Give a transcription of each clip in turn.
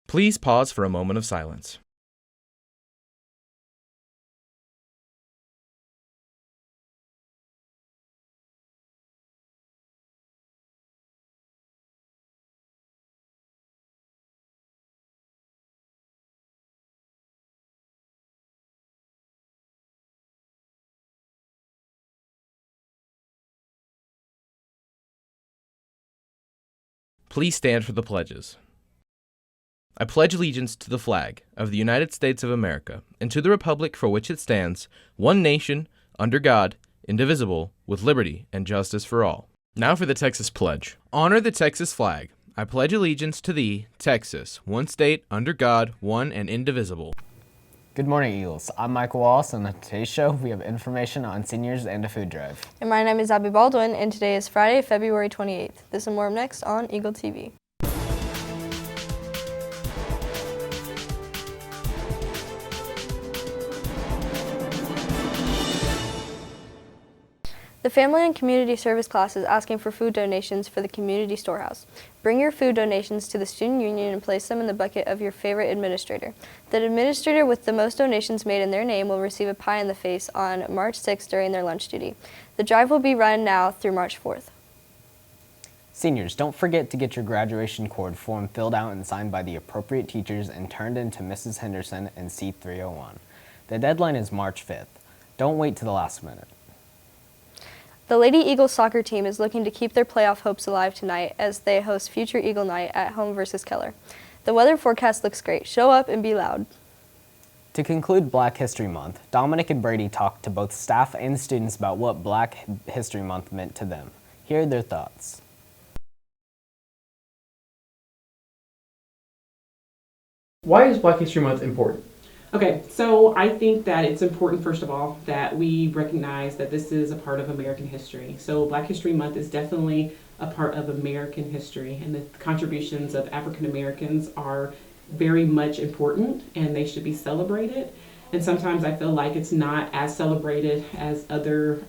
Please pause for a moment of silence. Please stand for the pledges. I pledge allegiance to the flag of the United States of America and to the republic for which it stands, one nation, under God, indivisible, with liberty and justice for all. Now for the Texas Pledge. Honor the Texas flag. I pledge allegiance to thee, Texas, one state, under God, one and indivisible. Good morning, Eagles. I'm Michael Wallace, and on today's show, we have information on seniors and a food drive. And my name is Abby Baldwin, and today is Friday, February 28th. This and more up next on Eagle TV. The Family and Community Service class is asking for food donations for the community storehouse. Bring your food donations to the student union and place them in the bucket of your favorite administrator. The administrator with the most donations made in their name will receive a pie in the face on March 6th during their lunch duty. The drive will be run now through March 4th. Seniors, don't forget to get your graduation cord form filled out and signed by the appropriate teachers and turned in to Mrs. Henderson in C301. The deadline is March 5th. Don't wait to the last minute. The Lady Eagles soccer team is looking to keep their playoff hopes alive tonight as they host Future Eagle Night at home versus Keller. The weather forecast looks great. Show up and be loud. To conclude Black History Month, Dominic and Brady talked to both staff and students about what Black History Month meant to them. Here are their thoughts. Why is Black History Month important? Okay, so I think that it's important, first of all, that we recognize that this is a part of American history. So Black History Month is definitely a part of American history, and the contributions of African Americans are very much important, and they should be celebrated. And sometimes I feel like it's not as celebrated as other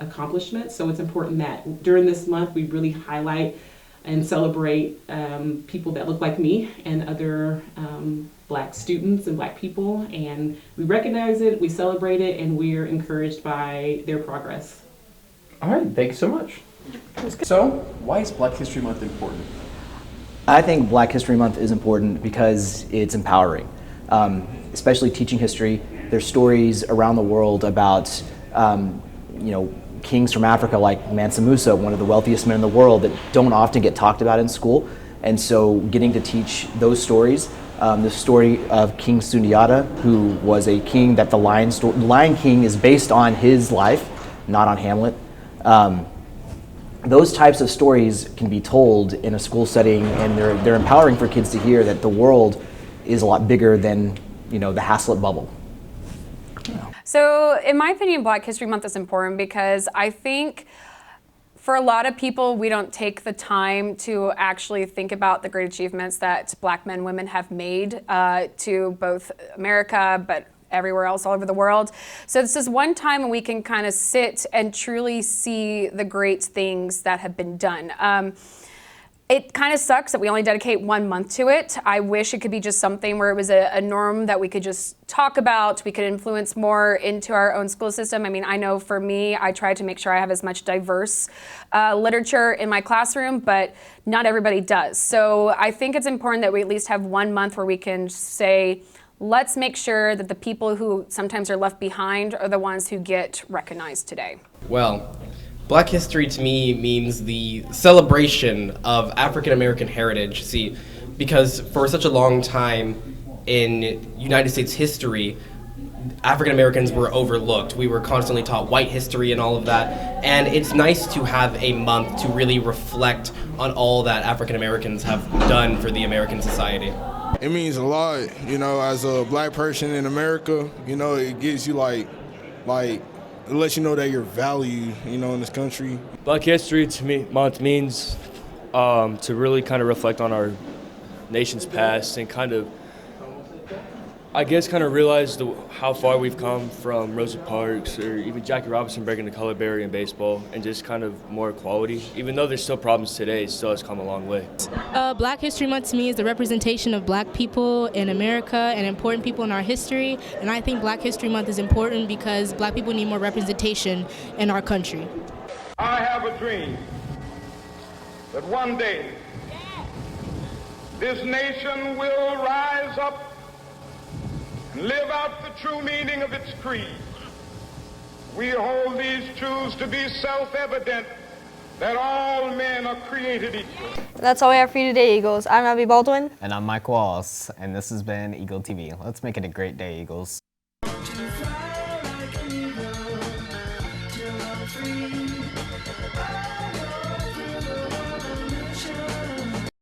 accomplishments. So it's important that during this month we really highlight and celebrate people that look like me and other Black students and Black people, and we recognize it, we celebrate it, and we're encouraged by their progress. All right, thank you so much. So, why is Black History Month important? I think Black History Month is important because it's empowering, especially teaching history. There's stories around the world about, kings from Africa like Mansa Musa, one of the wealthiest men in the world, that don't often get talked about in school. And so getting to teach those stories, the story of King Sundiata, who was a king that the Lion King is based on his life, not on Hamlet. Those types of stories can be told in a school setting, and they're empowering for kids to hear that the world is a lot bigger than, the Hazlitt bubble. So in my opinion, Black History Month is important because I think for a lot of people, we don't take the time to actually think about the great achievements that Black men and women have made to both America, but everywhere else all over the world. So this is one time when we can kind of sit and truly see the great things that have been done. It kind of sucks that we only dedicate 1 month to it. I wish it could be just something where it was a norm that we could just talk about, we could influence more into our own school system. I mean, I know for me, I try to make sure I have as much diverse literature in my classroom, but not everybody does. So I think it's important that we at least have 1 month where we can say, let's make sure that the people who sometimes are left behind are the ones who get recognized today. Well, Black history to me means the celebration of African American heritage. See, because for such a long time in United States history, African Americans were overlooked. We were constantly taught white history and all of that. And it's nice to have a month to really reflect on all that African Americans have done for the American society. It means a lot, as a Black person in America, it gives you it lets you know that you're valued, in this country. Black History Month means to really kind of reflect on our nation's past and kind of I guess kind of realized how far we've come from Rosa Parks or even Jackie Robinson breaking the color barrier in baseball, and just kind of more equality. Even though there's still problems today, it still has come a long way. Black History Month to me is the representation of black people in America and important people in our history. And I think Black History Month is important because black people need more representation in our country. I have a dream that one day this nation will rise up and live out the true meaning of its creed. We hold these truths to be self-evident, that all men are created equal. That's all we have for you today, Eagles. I'm Abby Baldwin. And I'm Mike Wallace, and this has been Eagle TV. Let's make it a great day, Eagles. Fly like an eagle, till I'm free.